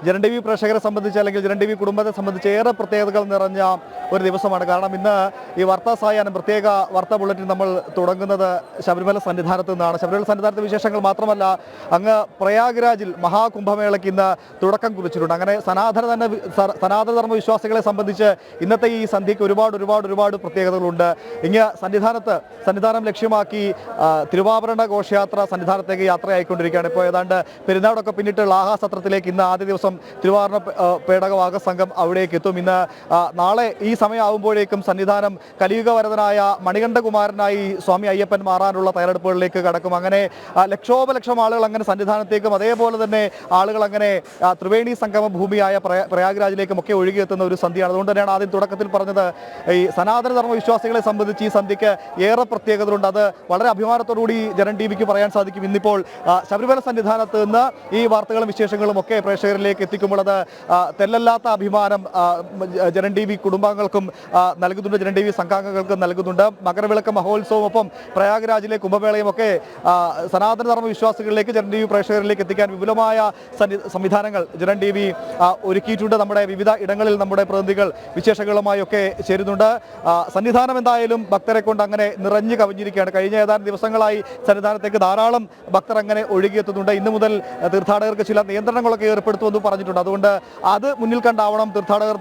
Janam T V പ്രേക്ഷകരെ സംബന്ധിച്ച് അല്ലെങ്കിൽ ജനൻ ടി വി കുടുംബത്തെ സംബന്ധിച്ച് ഏറെ പ്രത്യേകതകൾ നിറഞ്ഞ ഒരു ദിവസമാണ്. കാരണം ഇന്ന് ഈ വാർത്താ സായാഹ്നം പ്രത്യേക വാർത്താ ബുള്ളറ്റിൻ നമ്മൾ തുടങ്ങുന്നത് ശബരിമല സന്നിധാനത്ത് നിന്നാണ്. ശബരിമല സന്നിധാനത്തെ വിശേഷങ്ങൾ മാത്രമല്ല, അങ്ങ് പ്രയാഗ്രാജിൽ മഹാകുംഭമേളയ്ക്ക് ഇന്ന് തുടക്കം കുറിച്ചിട്ടുണ്ട്. അങ്ങനെ സനാതനധർമ്മ വിശ്വാസികളെ സംബന്ധിച്ച് ഇന്നത്തെ ഈ സന്ധ്യയ്ക്ക് ഒരുപാട് പ്രത്യേകതകളുണ്ട്. ഇങ്ങ് സന്നിധാനം ലക്ഷ്യമാക്കി തിരുവാഭരണ ഘോഷയാത്ര സന്നിധാനത്തേക്ക് യാത്രയായിക്കൊണ്ടിരിക്കുകയാണ്. ഇപ്പോൾ ഏതാണ്ട് പെരുന്നാടൊക്കെ പിന്നിട്ട് ലാഹാ സത്രത്തിലേക്ക് ഇന്ന് ആദ്യ ദിവസം തിരുവാഭരണ പേടകവാഹക സംഘം അവിടേക്ക് എത്തും. ഇന്ന് നാളെ ഈ സമയമാകുമ്പോഴേക്കും സന്നിധാനം കലിയുഗവരതനായ മണികണ്ഠകുമാരനായി സ്വാമി അയ്യപ്പൻ മാറാനുള്ള തയ്യാറെടുപ്പുകളിലേക്ക് കടക്കും. അങ്ങനെ ലക്ഷോപലക്ഷം ആളുകൾ അങ്ങനെ സന്നിധാനത്തേക്കും അതേപോലെ തന്നെ ആളുകൾ അങ്ങനെ ത്രിവേണി സംഗമ ഭൂമിയായ പ്രയാഗ്രാജിലേക്കും ഒക്കെ ഒഴുകിയെത്തുന്ന ഒരു സന്ധ്യയാണ്. അതുകൊണ്ട് തന്നെയാണ് ആദ്യം തുടക്കത്തിൽ പറഞ്ഞത് ഈ സനാതനധർമ്മ വിശ്വാസികളെ സംബന്ധിച്ച് ഈ സന്ധ്യയ്ക്ക് ഏറെ പ്രത്യേകതകളുണ്ട്. അത് വളരെ അഭിമാനത്തോടുകൂടി ജനൻ ടി വിക്ക് പറയാൻ സാധിക്കും. ഇന്നിപ്പോൾ ശബരിമല സന്നിധാനത്ത് നിന്ന് ഈ വാർത്തകളും വിശേഷങ്ങളും ഒക്കെ പ്രേക്ഷകരിലേക്ക് എത്തിക്കുമ്പോൾ അത് തെല്ലല്ലാത്ത അഭിമാനം ജനൻ ടി വി കുടുംബാംഗങ്ങൾക്കും നൽകുന്നുണ്ട്, ജനൻ ടി വി സംഘാംഗങ്ങൾക്കും നൽകുന്നുണ്ട്. മകരവിളക്ക് മഹോത്സവം ഒപ്പം പ്രയാഗ്രാജിലെ കുംഭമേളയും ഒക്കെ സനാതനധർമ്മ വിശ്വാസികളിലേക്ക് ജനൻ ടി വി പ്രേക്ഷകരിലേക്ക് എത്തിക്കാൻ വിപുലമായ സംവിധാനങ്ങൾ ജനൻ ടി വി ഒരുക്കിയിട്ടുണ്ട്. നമ്മുടെ വിവിധ ഇടങ്ങളിൽ നമ്മുടെ പ്രതിനിധികൾ വിശേഷങ്ങളുമായി ഒക്കെ ചേരുന്നുണ്ട്. സന്നിധാനം എന്തായാലും ഭക്തരെ കൊണ്ട് അങ്ങനെ നിറഞ്ഞു കവിഞ്ഞിരിക്കുകയാണ്. കഴിഞ്ഞ ഏതാനും ദിവസങ്ങളായി സന്നിധാനത്തേക്ക് ധാരാളം ഭക്തർ അങ്ങനെ ഒഴുകിയെത്തുന്നുണ്ട്. ഇന്നു മുതൽ തീർത്ഥാടകർക്ക് ചില നിയന്ത്രണങ്ങളൊക്കെ ഏർപ്പെടുത്തുമെന്ന് പറഞ്ഞിട്ടുണ്ട്. അതുകൊണ്ട് അത് മുന്നിൽ കണ്ടാവണം തീർത്ഥാടകർ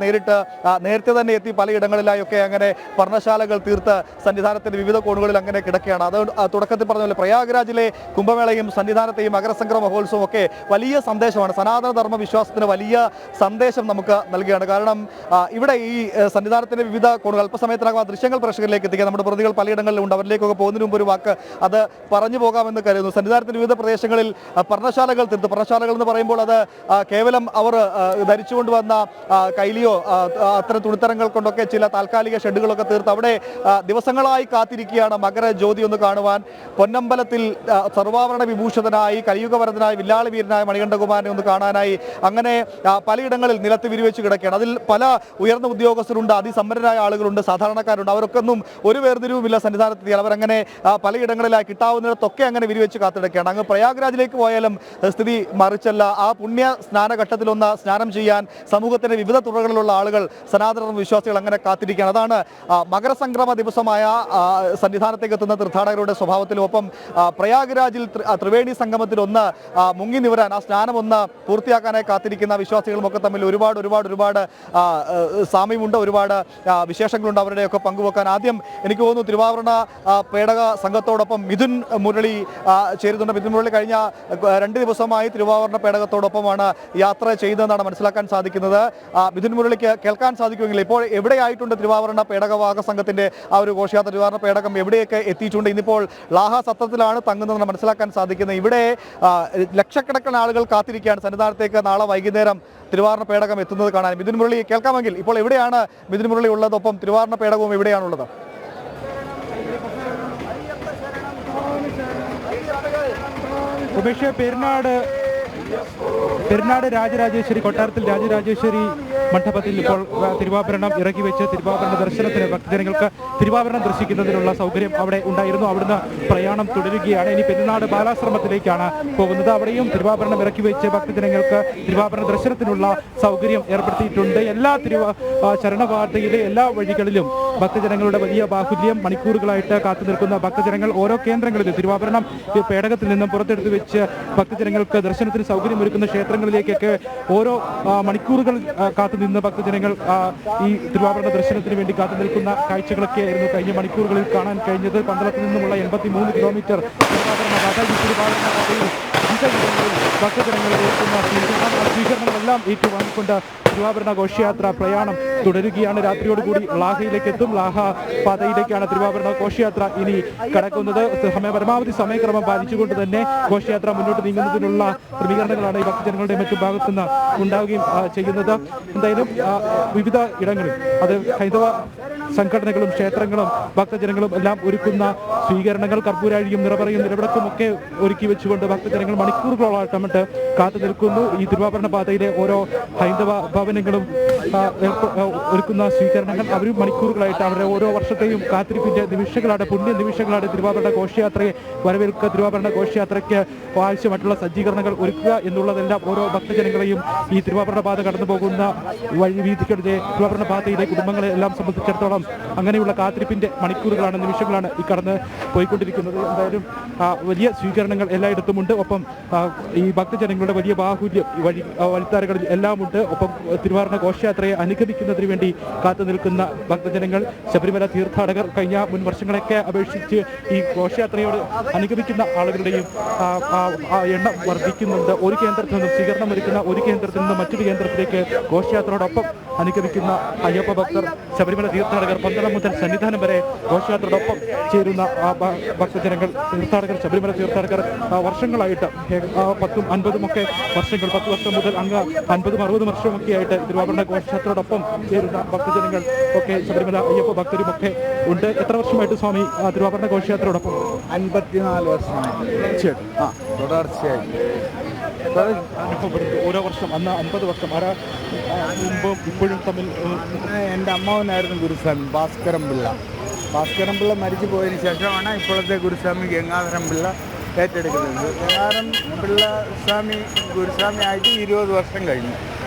നേരത്തെ തന്നെ എത്തി പലയിടങ്ങളിലായൊക്കെ അങ്ങനെ പർണശാലകൾ തീർത്ത് സന്നിധാനത്തിന്റെ വിവിധ കോണുകളിൽ അങ്ങനെ കിടക്കുകയാണ്. അത് തുടക്കത്തിൽ പറഞ്ഞ പോലെ പ്രയാഗ്രാജിലെ കുംഭമേളയും സന്നിധാനത്തെയും മകരസംക്രമ മഹോത്സവം ഒക്കെ വലിയ സന്ദേശമാണ്, സനാതനധർമ്മ വിശ്വാസത്തിന് വലിയ സന്ദേശം നമുക്ക് നൽകുകയാണ്. കാരണം ഇവിടെ ഈ സന്നിധാനത്തിന്റെ വിവിധ കോണുകൾ അല്പസമയത്തിനകം ആ ദൃശ്യങ്ങൾ പ്രേക്ഷകരിലേക്ക് എത്തിക്കുക. നമ്മുടെ പ്രതികൾ പലയിടങ്ങളിലുണ്ട്. അവരിലേക്കൊക്കെ പോകുന്നതിന് മുമ്പ് ഒരു വാക്ക് അത് പറഞ്ഞു പോകാമെന്ന് കരുതുന്നു. സന്നിധാനത്തിന്റെ വിവിധ പ്രദേശങ്ങളിൽ പർണശാലകൾ തീർത്ത്, പർണശാലകൾ എന്ന് പറയുമ്പോൾ അത് കേവലം അവർ ധരിച്ചുകൊണ്ടുവന്ന കൈലിയോ അത്തരം തുണിത്തരങ്ങൾ കൊണ്ടൊക്കെ ചില താൽക്കാലിക ഷെഡുകളൊക്കെ തീർത്ത് അവിടെ ദിവസങ്ങളായി കാത്തിരിക്കുകയാണ് മകരജ്യോതി ഒന്ന് കാണുവാൻ. പൊന്നമ്പലത്തിൽ സർവാഭരണ വിഭൂഷിതനായി കലിയുഗവരതനായ വില്ലാളി വീരനായ മണികണ്ഠകുമാരനെ ഒന്ന് കാണാനായി അങ്ങനെ പലയിടങ്ങളിൽ നിലത്ത് വിരിവെച്ച് കിടക്കുകയാണ്. അതിൽ പല ഉയർന്ന ഉദ്യോഗസ്ഥരുണ്ട്, അതിസമ്പന്നരായ ആളുകളുണ്ട്, സാധാരണക്കാരുണ്ട്. അവരൊക്കെ ഒന്നും ഒരു വേർതിരിവുമില്ല സന്നിധാനത്തെത്തിയാൽ. അവരങ്ങനെ പലയിടങ്ങളിലായി കിട്ടാവുന്നിടത്തൊക്കെ അങ്ങനെ വിരിവെച്ച് കാത്തിടക്കുകയാണ്. അങ്ങ് പ്രയാഗ്രാജിലേക്ക് പോയാലും സ്ഥിതി മറിച്ചല്ല. ആ പുണ്യ സ്നാനഘട്ടത്തിലൊന്ന് സ്നാനം ചെയ്യാൻ സമൂഹത്തിന്റെ വിവിധ തുറകളിലുള്ള ആളുകൾ സനാതന വിശ്വാസികൾ അങ്ങനെ കാത്തിരിക്കുകയാണ്. അതാണ് മകരസംക്രമ ദിവസമായ സന്നിധാനത്തേക്ക് എത്തുന്ന തീർത്ഥാടകരുടെ സ്വഭാവത്തിലും ഒപ്പം പ്രയാഗ്രാജിൽ ത്രിവേണി സംഗമത്തിൽ ഒന്ന് മുങ്ങി നിവരാൻ, ആ സ്നാനം ഒന്ന് പൂർത്തിയാക്കാനായി കാത്തിരിക്കുന്ന വിശ്വാസികളുമൊക്കെ തമ്മിൽ ഒരുപാട് സാമ്യമുണ്ട്, ഒരുപാട് വിശേഷങ്ങളുണ്ട് അവരുടെയൊക്കെ പങ്കുവെക്കാൻ. ആദ്യം എനിക്ക് തോന്നുന്നു തിരുവാഭരണ പേടക സംഘത്തോടൊപ്പം മിഥുൻ മുരളി ചേരുന്നുണ്ട്. മിഥുൻ മുരളി കഴിഞ്ഞ 2 ദിവസമായി തിരുവാഭരണ പേടകത്തോടൊപ്പമാണ് യാത്ര ചെയ്തതെന്നാണ് മനസ്സിലാക്കാൻ സാധിക്കുന്നത്. മിഥുൻ മുരളിക്ക് കേൾക്കാൻ സാധിക്കുമെങ്കിൽ ഇപ്പോൾ എവിടെയായിട്ടുണ്ട് തിരുവാഭരണ പേടകവാഹക സംഘത്തിന്റെ ആ ഒരു ഘോഷയാത്ര, തിരുവാഭരണ പേടകം എവിടെയൊക്കെ എത്തിയിട്ടുണ്ട്? ഇന്നിപ്പോൾ ലാഹാ സത്രത്തിലാണ് തങ്ങുന്നതെന്ന് മനസ്സിലാക്കാൻ സാധിക്കുന്നത്. ഇവിടെ ലക്ഷക്കണക്കിന് ആളുകൾ കാത്തിരിക്കുകയാണ് സന്നിധാനത്തേക്ക് നാളെ വൈകുന്നേരം തിരുവാഭരണ പേടകം എത്തുന്നത് കാണാൻ. മിഥുൻ മുരളി കേൾക്കാമെങ്കിൽ ഇപ്പോൾ എവിടെയാണ് മിഥുൻ മുരളി ഉള്ളത്? ഒപ്പം തിരുവാഭരണ പേടകവും എവിടെയാണുള്ളത്? ഉമേഷ്, പെരുന്നാട് രാജരാജേശ്വരി കൊട്ടാരത്തിൽ രാജരാജേശ്വരി മണ്ഡപത്തിൽ ഇപ്പോൾ തിരുവാഭരണം ഇറക്കി വെച്ച് തിരുവാഭരണ ദർശനത്തിന് ഭക്തജനങ്ങൾക്ക് തിരുവാഭരണം ദർശിക്കുന്നതിനുള്ള സൗകര്യം അവിടെ ഉണ്ടായിരുന്നു. അവിടുന്ന് പ്രയാണം തുടരുകയാണ്. ഇനി പെരുന്നാട് ബാലാശ്രമത്തിലേക്കാണ് പോകുന്നത്. അവിടെയും തിരുവാഭരണം ഇറക്കി വെച്ച് ഭക്തജനങ്ങൾക്ക് തിരുവാഭരണ ദർശനത്തിനുള്ള സൗകര്യം ഏർപ്പെടുത്തിയിട്ടുണ്ട്. എല്ലാ ശരണപാതയിലെ എല്ലാ വഴികളിലും ഭക്തജനങ്ങളുടെ വലിയ ബാഹുല്യം, മണിക്കൂറുകളായിട്ട് കാത്തു നിൽക്കുന്ന ഭക്തജനങ്ങൾ ഓരോ കേന്ദ്രങ്ങളിലും തിരുവാഭരണം പേടകത്തിൽ നിന്നും പുറത്തെടുത്ത് വെച്ച് ഭക്തജനങ്ങൾക്ക് ദർശനത്തിന് സൗകര്യമൊരുക്കുന്ന ക്ഷേത്രങ്ങളിലേക്കൊക്കെ ഓരോ മണിക്കൂറുകൾ കാത്തുനിന്ന് ഭക്തജനങ്ങൾ ഈ തിരുവാഭരണ ദർശനത്തിന് വേണ്ടി കാത്തു നിൽക്കുന്ന കാഴ്ചകളൊക്കെ ആയിരുന്നു കഴിഞ്ഞ മണിക്കൂറുകളിൽ കാണാൻ കഴിഞ്ഞത്. പന്തളത്തിൽ നിന്നുമുള്ള 83 കിലോമീറ്റർ ഭക്തജനങ്ങളിൽ സ്വീകരണങ്ങളെല്ലാം ഏറ്റുവാങ്ങിക്കൊണ്ട് തിരുവാഭരണ ഘോഷയാത്ര പ്രയാണം തുടരുകയാണ്. രാത്രിയോടുകൂടി ലാഹയിലേക്ക് എത്തും. ലാഹ പാതയിലേക്കാണ് തിരുവാഭരണ ഘോഷയാത്ര ഇനി കടക്കുന്നത്. പരമാവധി സമയക്രമം പാലിച്ചുകൊണ്ട് തന്നെ ഘോഷയാത്ര മുന്നോട്ട് നീങ്ങുന്നതിനുള്ള ക്രമീകരണങ്ങളാണ് ഈ ഭക്തജനങ്ങളുടെ മറ്റു ഭാഗത്തുനിന്ന് ഉണ്ടാവുകയും ചെയ്യുന്നത്. എന്തായാലും വിവിധ ഇടങ്ങളിൽ അത് ഹൈന്ദവ സംഘടനകളും ക്ഷേത്രങ്ങളും ഭക്തജനങ്ങളും എല്ലാം ഒരുക്കുന്ന സ്വീകരണങ്ങൾ, കർപ്പൂരാഴിയും നിറപറയും നിലവിളക്കും ഒക്കെ ഒരുക്കി വെച്ചുകൊണ്ട് ഭക്തജനങ്ങൾ മണിക്കൂറുകളോളായിട്ട് കാത്തു നിൽക്കുന്നു. ഈ തിരുവാഭരണ പാതയിലെ ഓരോ ഹൈന്ദവ ഭവനങ്ങളും ഒരുക്കുന്ന സ്വീകരണങ്ങൾ അവരും മണിക്കൂറുകളായിട്ട് അവരുടെ ഓരോ വർഷത്തെയും കാത്തിരിപ്പിന്റെ നിമിഷങ്ങളാണ്, പുണ്യ നിമിഷങ്ങളാണ്. തിരുവാഭരണ ഘോഷയാത്രയെ വരവേൽക്കുക, തിരുവാഭരണ ഘോഷയാത്രയ്ക്ക് ആവശ്യമായിട്ടുള്ള സജ്ജീകരണങ്ങൾ ഒരുക്കുക എന്നുള്ളതെല്ലാം ഓരോ ഭക്തജനങ്ങളെയും ഈ തിരുവാഭരണ പാത കടന്നു പോകുന്ന വഴിവീതികളുടെ തിരുവാഭരണ പാതയിലെ കുടുംബങ്ങളെ എല്ലാം സംബന്ധിച്ചിടത്തോളം അങ്ങനെയുള്ള കാത്തിരിപ്പിന്റെ മണിക്കൂറുകളാണ്, നിമിഷങ്ങളാണ് ഈ കടന്ന് പോയിക്കൊണ്ടിരിക്കുന്നത്. എന്തായാലും വലിയ സ്വീകരണങ്ങൾ എല്ലായിടത്തുമുണ്ട്. ഒപ്പം ഈ ഭക്തജനങ്ങളുടെ വലിയ ബാഹുല്യം വഴിത്താരകളിൽ എല്ലാം ഉണ്ട്. ഒപ്പം തിരുവാഭരണ ഘോഷയാത്രയെ അനുഗമിക്കുന്നതിന് വേണ്ടി കാത്തു നിൽക്കുന്ന ഭക്തജനങ്ങൾ, ശബരിമല തീർത്ഥാടകർ കഴിഞ്ഞ മുൻ വർഷങ്ങളൊക്കെ അപേക്ഷിച്ച് ഈ ഘോഷയാത്രയോട് അനുഗമിക്കുന്ന ആളുകളുടെയും എണ്ണം വർദ്ധിക്കുന്നുണ്ട്. ഒരു കേന്ദ്രത്തിൽ നിന്നും സ്വീകരണം ഒരുക്കുന്ന ഒരു കേന്ദ്രത്തിൽ നിന്നും മറ്റൊരു കേന്ദ്രത്തിലേക്ക് ഘോഷയാത്രയോടൊപ്പം അനുഗമിക്കുന്ന അയ്യപ്പ ഭക്തർ, ശബരിമല തീർത്ഥാടകർ, പന്തളം മുതൽ സന്നിധാനം വരെ ഘോഷയാത്രയോടൊപ്പം ചേരുന്ന ഭക്തജനങ്ങൾ, തീർത്ഥാടകർ, ശബരിമല തീർത്ഥാടകർ വർഷങ്ങളായിട്ട് 10ഉം 50ഉം ഒക്കെ വർഷങ്ങൾ, 10 വർഷം മുതൽ അങ്ങ് 50ഉം 60ഉം വർഷമൊക്കെ ആയിട്ട് തിരുവാഭരണ ഘോഷയാത്രയോടൊപ്പം ചേരുന്ന ഭക്തജനങ്ങൾ ഒക്കെ ശബരിമല അയ്യപ്പ ഭക്തരും ഒക്കെ ഉണ്ട്. എത്ര വർഷമായിട്ട് സ്വാമി തിരുവാഭരണ ഘോഷയാത്രയോടൊപ്പം? 54 വർഷമായി തുടർച്ചയായിട്ട് അനുഭവപ്പെടുന്നു. ഓരോ വർഷം അന്ന് 50 വർഷം മുമ്പും ഇപ്പോഴും തമ്മിൽ. എൻ്റെ അമ്മാവനായിരുന്നു ഗുരുസ്വാമി ഭാസ്കരൻ പിള്ള. ഭാസ്കരൻ പിള്ള മരിച്ചു പോയതിന് ശേഷമാണ് ഇപ്പോഴത്തെ ഗുരുസ്വാമി ഗംഗാധരൻ പിള്ള ഏറ്റെടുക്കുന്നത്. ഗംഗാധരൻ പിള്ള സ്വാമി ഗുരുസ്വാമി ആയിട്ട് 20 വർഷം കഴിഞ്ഞു.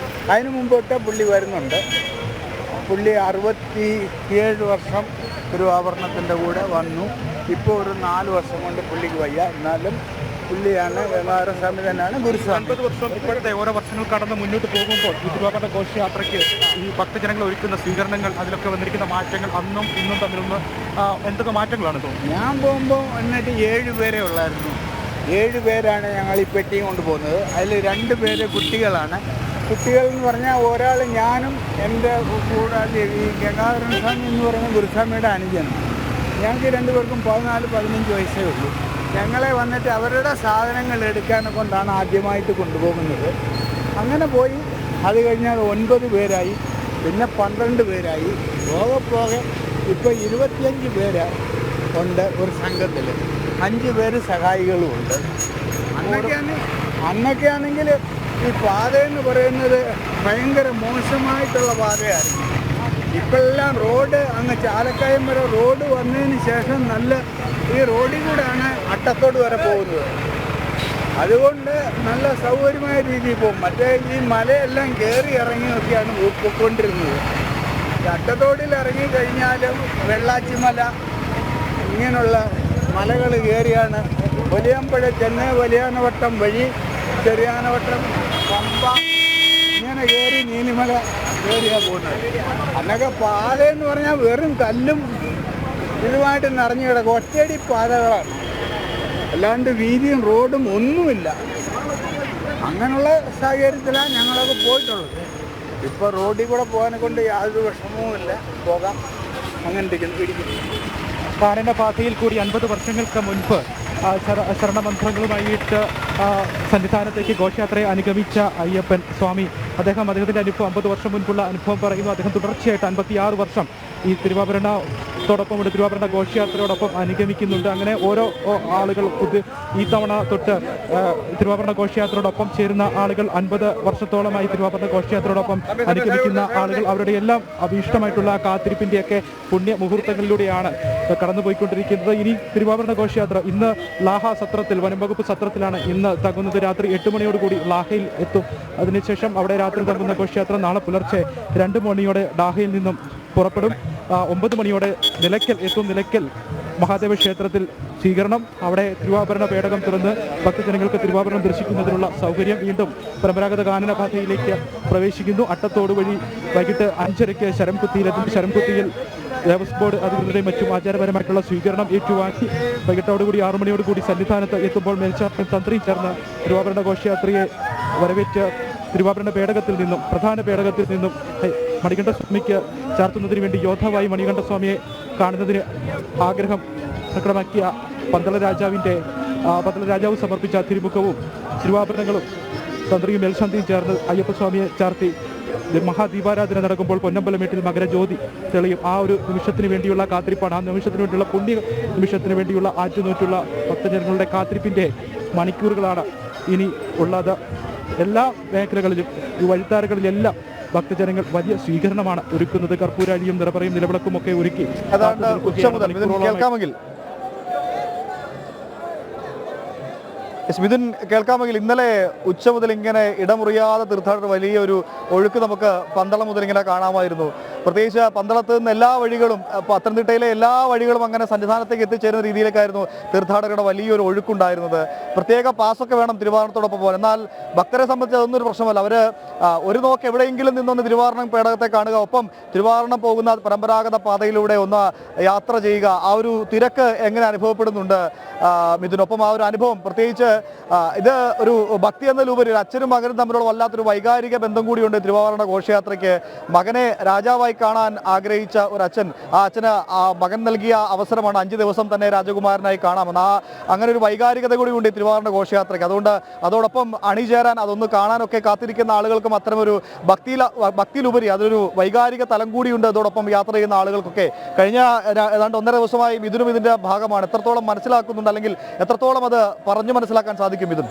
അതിന് മുമ്പോട്ട് പുള്ളി വരുന്നുണ്ട്. പുള്ളി 67 വർഷം തിരുവാഭരണത്തിൻ്റെ കൂടെ വന്നു. ഇപ്പോൾ ഒരു 4 വർഷം കൊണ്ട് പുള്ളിക്ക് വയ്യ. എന്നാലും പുള്ളിയാണ് ഗംഗാധര സ്വാമി തന്നെയാണ് ഗുരുസ്വാമി. 50 വർഷം ഇപ്പോഴത്തെ ഓരോ വർഷങ്ങൾ കടന്ന് മുന്നോട്ട് പോകുമ്പോൾ ഈ തിരുവാഭരണ ഘോഷയാത്രയ്ക്ക് ഈ ഭക്തജനങ്ങൾ ഒരുക്കുന്ന സ്വീകരണങ്ങൾ, അതിലൊക്കെ വന്നിരിക്കുന്ന മാറ്റങ്ങൾ അന്നും ഇന്നും തമ്മിലൊന്ന് എന്തൊക്കെ മാറ്റങ്ങളാണ് തോന്നുന്നത്? ഞാൻ പോകുമ്പോൾ എന്നിട്ട് 7 പേരേ ഉള്ളായിരുന്നു. 7 പേരാണ് ഞങ്ങൾ ഈ പെട്ടിയും കൊണ്ട് പോകുന്നത്. അതിൽ 2 പേര് കുട്ടികളാണ്. കുട്ടികൾ എന്ന് പറഞ്ഞാൽ ഒരാൾ ഞാനും എൻ്റെ കൂടാതെ ഈ ഗംഗാധരൻ സ്വാമി എന്ന് പറയുന്ന ഗുരുസ്വാമിയുടെ അനുജനും. ഞങ്ങൾക്ക് 2 പേർക്കും 14-15 വയസ്സേ ഉള്ളൂ. ഞങ്ങളെ വന്നിട്ട് അവരുടെ സാധനങ്ങൾ എടുക്കാനെ കൊണ്ടാണ് ആദ്യമായിട്ട് കൊണ്ടുപോകുന്നത്. അങ്ങനെ പോയി അത് കഴിഞ്ഞാൽ 9 പേരായി, പിന്നെ 12 പേരായി, പോകെ ഇപ്പോൾ 25 പേര് ഉണ്ട് ഒരു സംഘത്തിൽ. 5 പേര് സഹായികളും ഉണ്ട്. അന്നൊക്കെയാണെങ്കിൽ ഈ പാതയെന്ന് പറയുന്നത് ഭയങ്കര മോശമായിട്ടുള്ള പാതയായിരുന്നു. ഇപ്പോഴെല്ലാം റോഡ് അങ്ങ് ചാലക്കയം വരെ റോഡ് വന്നതിന് ശേഷം നല്ല ഈ റോഡിൽ കൂടെയാണ് അട്ടത്തോട് വരെ പോകുന്നത്. അതുകൊണ്ട് നല്ല സൗകര്യമായ രീതിയിൽ പോകും. മറ്റേ ഈ മലയെല്ലാം കയറി ഇറങ്ങിയൊക്കെയാണ് പോയിക്കൊണ്ടിരുന്നത്. അട്ടത്തോടിൽ ഇറങ്ങിക്കഴിഞ്ഞാലും വെള്ളാച്ചിമല ഇങ്ങനെയുള്ള മലകൾ കയറിയാണ് വലിയമ്പുഴ, ചെന്നൈ, വലിയാനവട്ടം വഴി ചെറിയാനവട്ടം, പമ്പ ഇങ്ങനെ കയറി നീലിമല കയറിയാണ് പോകുന്നത്. അന്നൊക്കെ പാതയെന്ന് പറഞ്ഞാൽ വെറും കല്ലും ഇതുമായിട്ട് നിറഞ്ഞു കിടക്കും. ഒറ്റയടി പാതകളാണ്, അല്ലാണ്ട് വീതിയും റോഡും ഒന്നുമില്ല. അങ്ങനെയുള്ള സാഹചര്യത്തിലാണ് ഞങ്ങളൊക്കെ പോയിട്ടുള്ളത്. ഇപ്പോൾ റോഡിൽ കൂടെ പോകാനെ കൊണ്ട് യാതൊരു വിഷമവുമില്ല, പോകാം. അങ്ങനെ ഇരിക്കുന്നു. കാനനപാതയിൽ കൂടി 50 വർഷങ്ങൾക്ക് മുൻപ് ശരണമന്ത്രങ്ങളുമായിട്ട് സന്നിധാനത്തേക്ക് ഘോഷയാത്രയെ അനുഗമിച്ച അയ്യപ്പൻ സ്വാമി, അദ്ദേഹത്തിൻ്റെ അനുഭവം 50 വർഷം മുൻപുള്ള അനുഭവം പറയുന്നു. അദ്ദേഹം തുടർച്ചയായിട്ട് 56 വർഷം ഈ തിരുവാഭരണത്തോടൊപ്പം തിരുവാഭരണ ഘോഷയാത്രയോടൊപ്പം അനുഗമിക്കുന്നുണ്ട്. അങ്ങനെ ഓരോ ആളുകൾ ഈ തവണ തൊട്ട് തിരുവാഭരണ ഘോഷയാത്രയോടൊപ്പം ചേരുന്ന ആളുകൾ 50 വർഷത്തോളമായി തിരുവാഭരണ ഘോഷയാത്രയോടൊപ്പം അനുഗമിക്കുന്ന ആളുകൾ അവരുടെ എല്ലാം അഭീഷ്ടമായിട്ടുള്ള കാത്തിരിപ്പിൻ്റെയൊക്കെ പുണ്യ മുഹൂർത്തങ്ങളിലൂടെയാണ് കടന്നുപോയിക്കൊണ്ടിരിക്കുന്നത്. ഇനി തിരുവാഭരണ ഘോഷയാത്ര ഇന്ന് ലാഹ സത്രത്തിൽ, വനംവകുപ്പ് സത്രത്തിലാണ് ഇന്ന് തങ്ങുന്നത്. രാത്രി 8 മണിയോടുകൂടി ലാഹയിൽ എത്തും. അതിനുശേഷം അവിടെ രാത്രി തങ്ങുന്ന ഘോഷയാത്ര നാളെ പുലർച്ചെ 2 മണിയോടെ ലാഹയിൽ നിന്നും പുറപ്പെടും. 9 മണിയോടെ നിലയ്ക്കൽ എത്തും. നിലയ്ക്കൽ മഹാദേവ ക്ഷേത്രത്തിൽ സ്വീകരണം, അവിടെ തിരുവാഭരണ പേടകം തുറന്ന് ഭക്തജനങ്ങൾക്ക് തിരുവാഭരണം ദർശിക്കുന്നതിനുള്ള സൗകര്യം. വീണ്ടും പരമ്പരാഗത കാനനപാതയിലേക്ക് പ്രവേശിക്കുന്നു. അട്ടത്തോട് വഴി വൈകിട്ട് 5:30 ശരംകുത്തിയിലെത്തും. ശരംകുത്തിയിൽ ദേവസ്വം ബോർഡ് അധികൃതരുടെയും മറ്റും ആചാരപരമായിട്ടുള്ള സ്വീകരണം ഏറ്റുവാങ്ങി വൈകിട്ടോടുകൂടി 6 മണിയോടുകൂടി സന്നിധാനത്ത് എത്തുമ്പോൾ മേൽശാന്തി തന്ത്രിയും ചേർന്ന് തിരുവാഭരണ ഘോഷയാത്രയെ വരവേറ്റ് തിരുവാഭരണ പേടകത്തിൽ നിന്നും, പ്രധാന പേടകത്തിൽ നിന്നും മണികണ്ഠസ്വാമിക്ക് ചാർത്തുന്നതിന് വേണ്ടി യോദ്ധാവായി മണികണ്ഠസ്വാമിയെ കാണുന്നതിന് ആഗ്രഹം പ്രകടമാക്കിയ പന്തള രാജാവ് സമർപ്പിച്ച തിരുമുഖവും തിരുവാഭരണങ്ങളും തന്ത്രിയും മേൽശാന്തിയും ചേർന്ന് അയ്യപ്പസ്വാമിയെ ചാർത്തി മഹാദീപാരാധന നടക്കുമ്പോൾ പൊന്നമ്പലമേട്ടിൽ മകരജ്യോതി തെളിയും. ആ ഒരു നിമിഷത്തിന് വേണ്ടിയുള്ള കാത്തിരിപ്പാണ്. ആ നിമിഷത്തിന് വേണ്ടിയുള്ള പുണ്യ നിമിഷത്തിന് വേണ്ടിയുള്ള ആറ്റുനോറ്റുള്ള ഭക്തജനങ്ങളുടെ കാത്തിരിപ്പിൻ്റെ മണിക്കൂറുകളാണ് ഇനി ഉള്ളത്. എല്ലാ മേഖലകളിലും ഈ വഴിത്താരകളിലെല്ലാം ഭക്തജനങ്ങൾ വലിയ സ്വീകരണമാണ് ഒരുക്കുന്നത്. കർപ്പൂരാഴിയും നിറപറയും നിലവിളക്കും ഒക്കെ ഒരുക്കി കേൾക്കാമെങ്കിൽ മിഥുൻ കേൾക്കാമെങ്കിൽ ഇന്നലെ ഉച്ച മുതൽ ഇങ്ങനെ ഇടമുറിയാതെ തീർത്ഥാടകർ വലിയൊരു ഒഴുക്ക് നമുക്ക് പന്തളം മുതൽ ഇങ്ങനെ കാണാമായിരുന്നു. പ്രത്യേകിച്ച് പന്തളത്ത് നിന്ന് എല്ലാ വഴികളും പത്തനംതിട്ടയിലെ എല്ലാ വഴികളും അങ്ങനെ സന്നിധാനത്തേക്ക് എത്തിച്ചേരുന്ന രീതിയിലേക്കായിരുന്നു തീർത്ഥാടകരുടെ വലിയൊരു ഒഴുക്കുണ്ടായിരുന്നത്. പ്രത്യേക പാസൊക്കെ വേണം തിരുവാഭരണത്തോടൊപ്പം പോകാൻ. എന്നാൽ ഭക്തരെ സംബന്ധിച്ച് അതൊന്നും ഒരു പ്രശ്നമല്ല. അവർ ഒരു നോക്ക് എവിടെയെങ്കിലും നിന്നൊന്ന് തിരുവാഭരണം പേടകത്തെ കാണുക, ഒപ്പം തിരുവാഭരണം പോകുന്ന പരമ്പരാഗത പാതയിലൂടെ ഒന്ന് യാത്ര ചെയ്യുക. ആ ഒരു തിരക്ക് എങ്ങനെ അനുഭവപ്പെടുന്നുണ്ട് മിഥുനൊപ്പം? ആ ഒരു അനുഭവം പ്രത്യേകിച്ച് ഇത് ഒരു ഭക്തി എന്നതിലുപരി ഒരു അച്ഛനും മകനും തമ്മിലുള്ള വല്ലാത്തൊരു വൈകാരിക ബന്ധം കൂടിയുണ്ട് തിരുവാഭരണ ഘോഷയാത്രയ്ക്ക്. മകനെ രാജാവായി കാണാൻ ആഗ്രഹിച്ച ഒരു അച്ഛൻ, ആ അച്ഛന് ആ മകൻ നൽകിയ അവസരമാണ് 5 ദിവസം തന്നെ രാജകുമാരനായി കാണാമെന്ന്. അങ്ങനെ ഒരു വൈകാരികത കൂടി ഉണ്ട് തിരുവാഭരണ ഘോഷയാത്രയ്ക്ക്. അതുകൊണ്ട് അതോടൊപ്പം അണിചേരാൻ, അതൊന്ന് കാണാനൊക്കെ കാത്തിരിക്കുന്ന ആളുകൾക്കും അത്തരമൊരു ഭക്തിയിലുപരി അതൊരു വൈകാരിക തലം കൂടിയുണ്ട് അതോടൊപ്പം യാത്ര ചെയ്യുന്ന ആളുകൾക്കൊക്കെ. കഴിഞ്ഞ ഏതാണ്ട് 1.5 ദിവസമായി മിഥുനും ഇതിന്റെ ഭാഗമാണ്. എത്രത്തോളം മനസ്സിലാക്കുന്നുണ്ട്, അല്ലെങ്കിൽ എത്രത്തോളം അത് പറഞ്ഞു മനസ്സിലാക്കാൻ സാധിക്കും മിഥുൻ?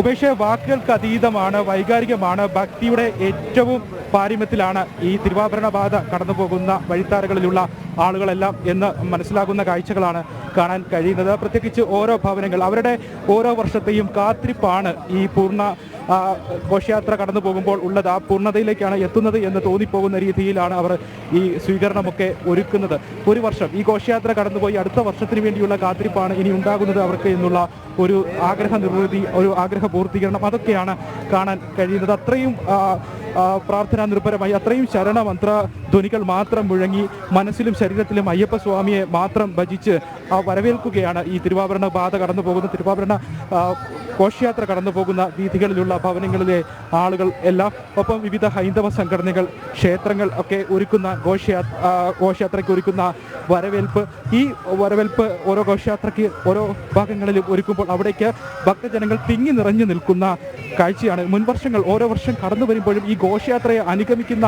ഉപേക്ഷ വാക്കുകൾക്ക് അതീതമാണ്, വൈകാരികമാണ്. ഭക്തിയുടെ ഏറ്റവും പാരമ്യത്തിലാണ് ഈ തിരുവാഭരണ പാത കടന്നു പോകുന്ന വഴിത്താരകളിലുള്ള ആളുകളെല്ലാം എന്ന് മനസ്സിലാകുന്ന കാഴ്ചകളാണ് കാണാൻ കഴിയുന്നത്. പ്രത്യേകിച്ച് ഓരോ ഭവനങ്ങൾ, അവരുടെ ഓരോ വർഷത്തെയും കാത്തിരിപ്പാണ് ഈ പൂർണ്ണ ഘോഷയാത്ര കടന്നു പോകുമ്പോൾ ഉള്ളത്. ആ പൂർണ്ണതയിലേക്കാണ് എത്തുന്നത് എന്ന് തോന്നിപ്പോകുന്ന രീതിയിലാണ് അവർ ഈ സ്വീകരണമൊക്കെ ഒരുക്കുന്നത്. ഒരു വർഷം ഈ ഘോഷയാത്ര കടന്നുപോയി അടുത്ത വർഷത്തിന് വേണ്ടിയുള്ള കാത്തിരിപ്പാണ് ഇനി ഉണ്ടാകുന്നത് അവർക്ക് എന്നുള്ള ഒരു ആഗ്രഹ നിർവൃതി, ഒരു ആഗ്രഹ പൂർത്തീകരണം, അതൊക്കെയാണ് കാണാൻ കഴിയുന്നത്. അത്രയും പ്രാർത്ഥനാ നിർഭരമായി, അത്രയും ശരണമന്ത്ര ധ്വനികൾ മാത്രം മുഴങ്ങി മനസ്സിലും ശരീരത്തിലും അയ്യപ്പസ്വാമിയെ മാത്രം ഭജിച്ച് വരവേൽക്കുകയാണ് ഈ തിരുവാഭരണ പാത കടന്നു പോകുന്ന, തിരുവാഭരണ ഘോഷയാത്ര കടന്നു പോകുന്ന വീഥികളിലുള്ള ഭവനങ്ങളിലെ ആളുകൾ എല്ലാം. ഒപ്പം വിവിധ ഹൈന്ദവ സംഘടനകൾ, ക്ഷേത്രങ്ങൾ ഒക്കെ ഒരുക്കുന്ന ഘോഷയാത്രയ്ക്ക് ഒരുക്കുന്ന വരവേൽപ്പ്. ഈ വരവേൽപ്പ് ഓരോ ഘോഷയാത്രയ്ക്ക് ഓരോ ഭാഗങ്ങളിലും ഒരുക്കുമ്പോൾ അവിടേക്ക് ഭക്തജനങ്ങൾ തിങ്ങി നിറഞ്ഞു നിൽക്കുന്ന കാഴ്ചയാണ്. മുൻവർഷങ്ങൾ ഓരോ വർഷം കടന്നു വരുമ്പോഴും ഈ ഘോഷയാത്രയെ അനുഗമിക്കുന്ന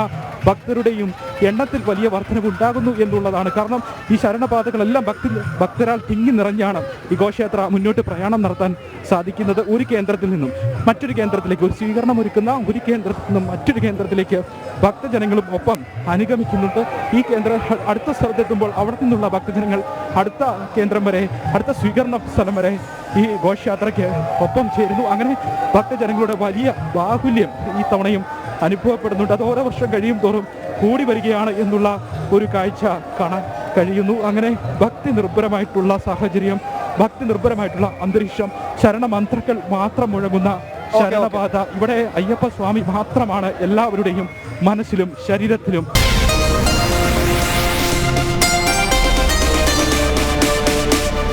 ഭക്തരുടെയും എണ്ണത്തിൽ വലിയ വർധനവ് ഉണ്ടാകുന്നു എന്നുള്ളതാണ്. കാരണം ഈ ശരണപാതകളെല്ലാം ഭക്തരാൽ തിങ്ങി നിറഞ്ഞാണ് ഈ ഘോഷയാത്ര മുന്നോട്ട് പ്രയാണം നടത്താൻ സാധിക്കുന്നത്. ഒരു കേന്ദ്രത്തിൽ നിന്നും മറ്റൊരു കേന്ദ്രത്തിലേക്ക്, ഒരു സ്വീകരണം ഒരുക്കുന്ന ഒരു കേന്ദ്രത്തിൽ നിന്നും മറ്റൊരു കേന്ദ്രത്തിലേക്ക് ഭക്തജനങ്ങളും ഒപ്പം അനുഗമിക്കുന്നുണ്ട്. ഈ കേന്ദ്രം അടുത്ത സ്ഥലത്തെത്തുമ്പോൾ അവിടെ നിന്നുള്ള ഭക്തജനങ്ങൾ അടുത്ത കേന്ദ്രം വരെ, അടുത്ത സ്വീകരണ സ്ഥലം വരെ ഈ ഘോഷയാത്രയ്ക്ക് ഒപ്പം ചേരുന്നു. അങ്ങനെ ഭക്തജനങ്ങളുടെ വലിയ ബാഹുല്യം ഈ തവണയും അനുഭവപ്പെടുന്നുണ്ട്. അത് ഓരോ വർഷം കഴിയും തോറും കൂടി വരികയാണ് എന്നുള്ള ഒരു കാഴ്ച കാണാൻ കഴിയുന്നു. അങ്ങനെ ഭക്തി നിർഭരമായിട്ടുള്ള സാഹചര്യം, ഭക്തി നിർഭരമായിട്ടുള്ള അന്തരീക്ഷം, ശരണമന്ത്രങ്ങൾ മാത്രം മുഴങ്ങുന്ന ശരണപാത. ഇവിടെ അയ്യപ്പ സ്വാമി മാത്രമാണ് എല്ലാവരുടെയും മനസ്സിലും ശരീരത്തിലും